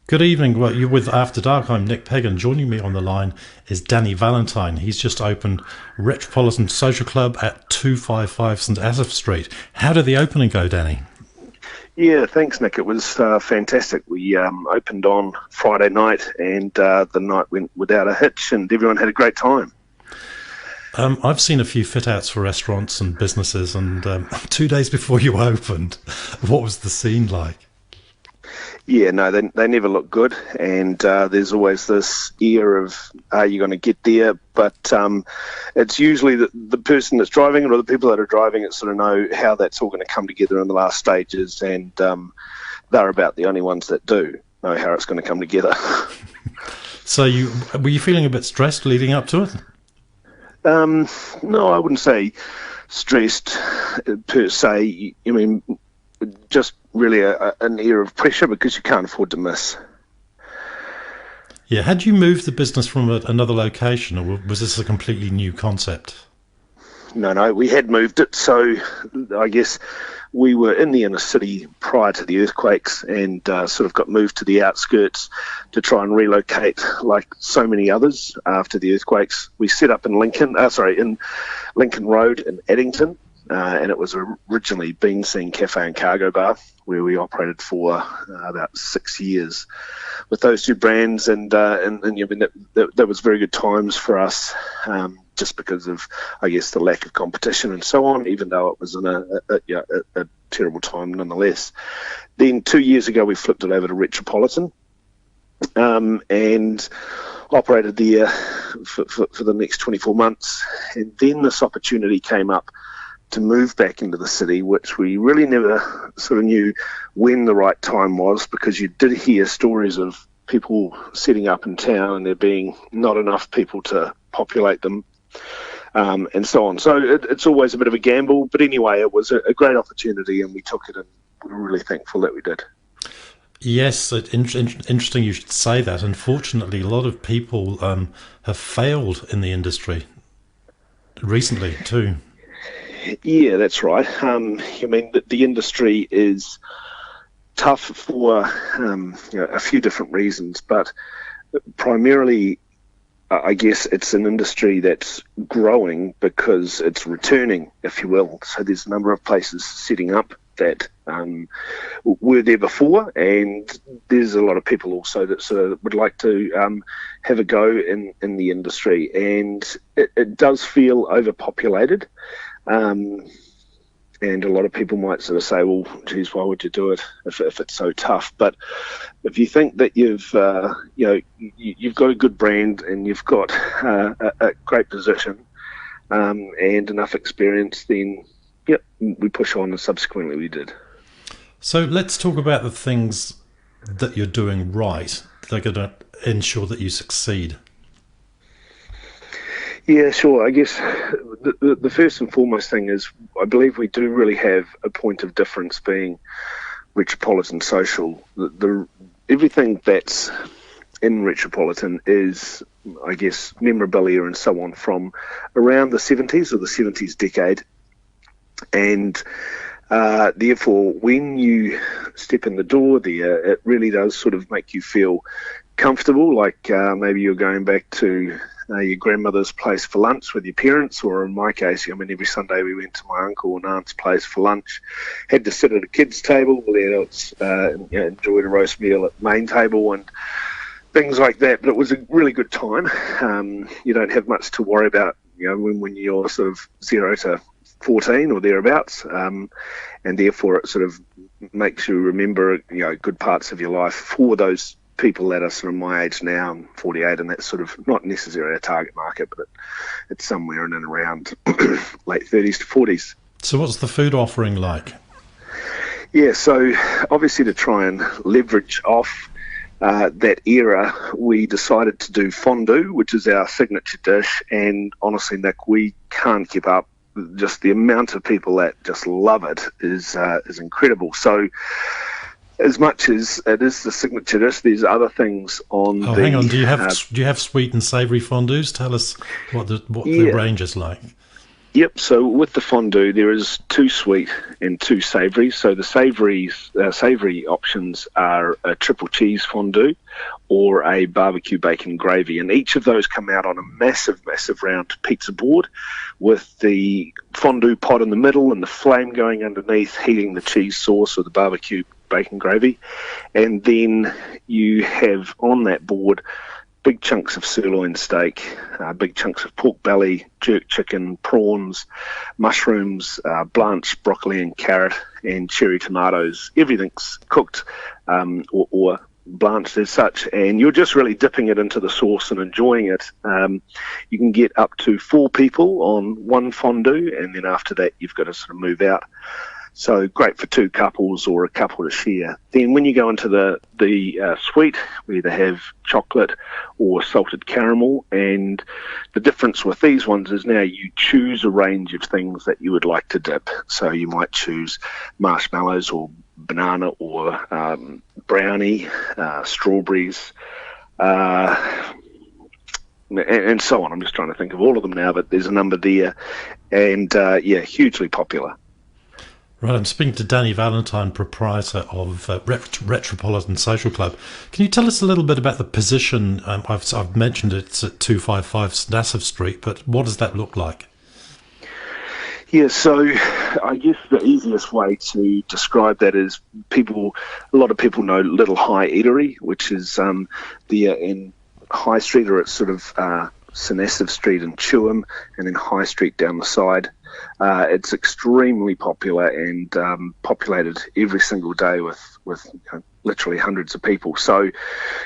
Good evening. Well, you're with After Dark. I'm Nic Pegg, and joining me on the line is Danny Valentine. He's just opened Retropolitan Social Club at 255 St Asaph Street. How did the opening go, Danny? Yeah, thanks, Nick. It was fantastic. We opened on Friday night, and the night went without a hitch, and everyone had a great time. I've seen a few fit-outs for restaurants and businesses, and 2 days before you opened, what was the scene like? Yeah, no, they never look good, and there's always this air of, are you going to get there? But it's usually the person that's driving it or the people that are driving it sort of know how that's all going to come together in the last stages, and they're about the only ones that do know how it's going to come together. So were you feeling a bit stressed leading up to it? No, I wouldn't say stressed per se. I mean, just really an air of pressure because you can't afford to miss. Yeah, had you moved the business from another location, or was this a completely new concept? No, we had moved it. So I guess we were in the inner city prior to the earthquakes and sort of got moved to the outskirts to try and relocate like so many others after the earthquakes. We set up in Lincoln Road in Addington, and it was originally Bean Scene Cafe and Cargo Bar, where we operated for about 6 years with those two brands, and I mean, that was very good times for us, just because of, I guess, the lack of competition and so on, even though it was in a terrible time nonetheless. Then 2 years ago we flipped it over to Retropolitan, and operated there for the next 24 months, and then this opportunity came up to move back into the city, which we really never sort of knew when the right time was, because you did hear stories of people setting up in town and there being not enough people to populate them, and so on. So it's always a bit of a gamble, but anyway, it was a great opportunity and we took it, and we're really thankful that we did. Yes, interesting you should say that. Unfortunately, a lot of people have failed in the industry recently too. Yeah, that's right. I mean, the industry is tough for a few different reasons, but primarily, I guess it's an industry that's growing because it's returning, if you will. So there's a number of places setting up that were there before, and there's a lot of people also that sort of would like to have a go in the industry, and it does feel overpopulated. And a lot of people might sort of say, well, geez, why would you do it if it's so tough? But if you think that you've got a good brand and you've got a great position and enough experience, then yep, we push on, and subsequently we did. So let's talk about the things that you're doing right that are going to ensure that you succeed. Yeah, sure. I guess the first and foremost thing is I believe we do really have a point of difference being Retropolitan Social. Everything that's in Retropolitan is, I guess, memorabilia and so on from around the 70s or the 70s decade. And therefore, when you step in the door there, it really does sort of make you feel comfortable, like maybe you're going back to your grandmother's place for lunch with your parents, or in my case, I mean, every Sunday we went to my uncle and aunt's place for lunch. Had to sit at a kids' table while the adults enjoyed a roast meal at the main table and things like that. But it was a really good time. You don't have much to worry about, when you're sort of 0 to 14 or thereabouts, and therefore it sort of makes you remember, good parts of your life for those people that are sort of my age now. I'm 48, and that's sort of not necessarily a target market, but it's somewhere in and around late 30s to 40s. So what's the food offering like? Yeah, so obviously to try and leverage off that era, we decided to do fondue, which is our signature dish, and honestly, Nick, we can't keep up. Just the amount of people that just love it is incredible. So as much as it is the signature dish, there's other things on. Oh, hang on. Do you have sweet and savoury fondues? Tell us what the range is like. Yep. So with the fondue, there is 2 sweet and 2 savoury. So the savoury options are a triple cheese fondue or a barbecue bacon gravy, and each of those come out on a massive, massive round pizza board with the fondue pot in the middle and the flame going underneath, heating the cheese sauce or the barbecue bacon gravy, and then you have on that board big chunks of sirloin steak, big chunks of pork belly, jerk chicken, prawns, mushrooms, blanched broccoli and carrot, and cherry tomatoes. Everything's cooked or blanched as such, and you're just really dipping it into the sauce and enjoying it. You can get up to 4 people on one fondue, and then after that you've got to sort of move out. So great for 2 couples or a couple to share. Then when you go into the sweet, we either have chocolate or salted caramel, and the difference with these ones is now you choose a range of things that you would like to dip. So you might choose marshmallows or banana or brownie, strawberries, and so on. I'm just trying to think of all of them now, but there's a number there, and hugely popular. Right, I'm speaking to Danny Valentine, proprietor of Retropolitan Social Club. Can you tell us a little bit about the position? I've mentioned it's at 255 St Asaph Street, but what does that look like? Yeah, so I guess the easiest way to describe that is a lot of people know Little High Eatery, which is there in High Street, or it's sort of St Asaph Street in Chewham, and then High Street down the side. It's extremely popular and populated every single day with literally hundreds of people. So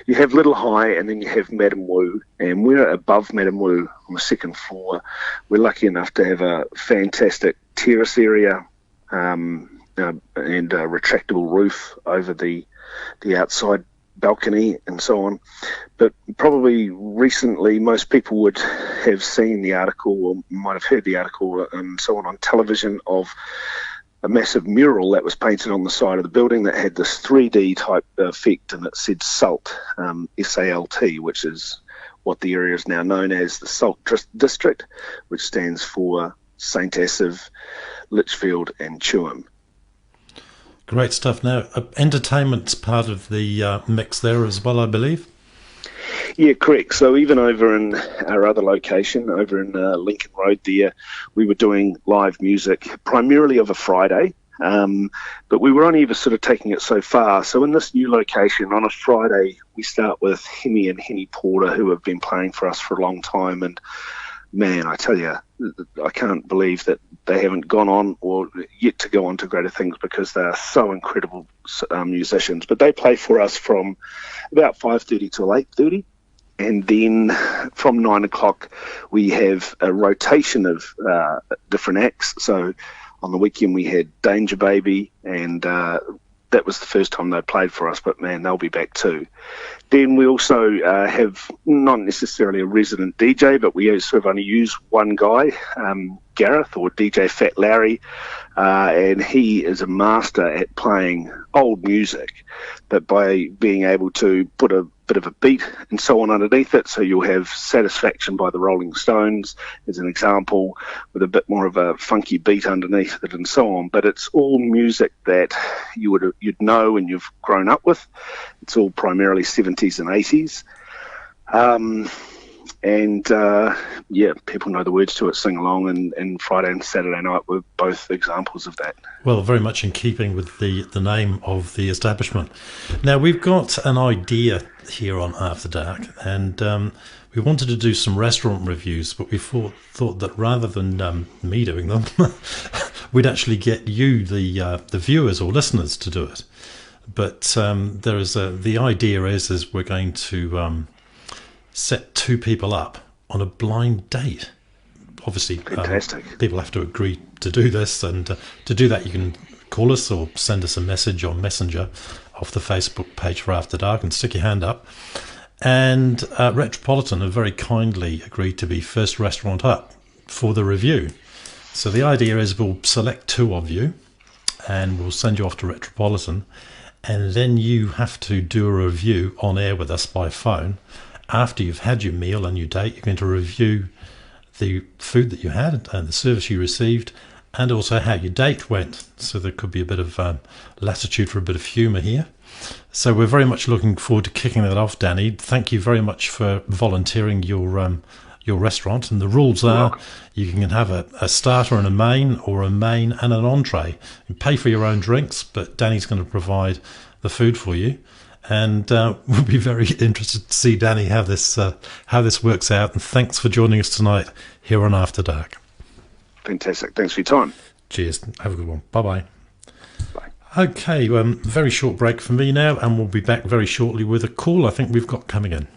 you have Little High, and then you have Madam Wu, and we're above Madam Wu on the 2nd floor. We're lucky enough to have a fantastic terrace area and a retractable roof over the outside balcony and so on. But probably recently most people would have seen the article or might have heard the article and so on television of a massive mural that was painted on the side of the building that had this 3D type effect, and it said SALT, S-A-L-T, which is what the area is now known as the Salt District, which stands for St Asaph, Litchfield and Chewham. Great stuff. Now, entertainment's part of the mix there as well, I believe? Yeah, correct. So even over in our other location, over in Lincoln Road there, we were doing live music, primarily of a Friday, but we were only ever sort of taking it so far. So in this new location, on a Friday, we start with Hemi and Henny Porter, who have been playing for us for a long time, and man, I tell you, I can't believe that they haven't gone on or yet to go on to greater things, because they are so incredible musicians. But they play for us from about 5:30 till 8:30. And then from 9 o'clock, we have a rotation of different acts. So on the weekend, we had Danger Baby, and that was the first time they played for us, but man, they'll be back too. Then we also have not necessarily a resident DJ, but we sort of only use one guy, Gareth, or DJ Fat Larry, and he is a master at playing old music, but by being able to put a bit of a beat and so on underneath it. So you'll have Satisfaction by the Rolling Stones as an example, with a bit more of a funky beat underneath it and so on. But it's all music that you'd know and you've grown up with. It's all primarily 70s and 80s. People know the words to it, sing along, and Friday and Saturday night were both examples of that. Well, very much in keeping with the name of the establishment. Now, we've got an idea here on After Dark, and we wanted to do some restaurant reviews, but we thought that rather than me doing them, we'd actually get you, the viewers or listeners, to do it. But the idea is we're going to set 2 people up on a blind date. Obviously, people have to agree to do this, and to do that you can call us or send us a message on Messenger off the Facebook page for After Dark and stick your hand up. And Retropolitan have very kindly agreed to be first restaurant up for the review. So the idea is we'll select 2 of you and we'll send you off to Retropolitan, and then you have to do a review on air with us by phone. After you've had your meal and your date, you're going to review the food that you had and the service you received, and also how your date went. So there could be a bit of latitude for a bit of humour here. So we're very much looking forward to kicking that off, Danny. Thank you very much for volunteering your restaurant. And the rules are you can have a starter and a main, or a main and an entree. You pay for your own drinks, but Danny's going to provide the food for you. And we'll be very interested to see, Danny, how this works out. And thanks for joining us tonight here on After Dark. Fantastic. Thanks for your time. Cheers. Have a good one. Bye-bye. Bye. Okay, very short break for me now, and we'll be back very shortly with a call I think we've got coming in.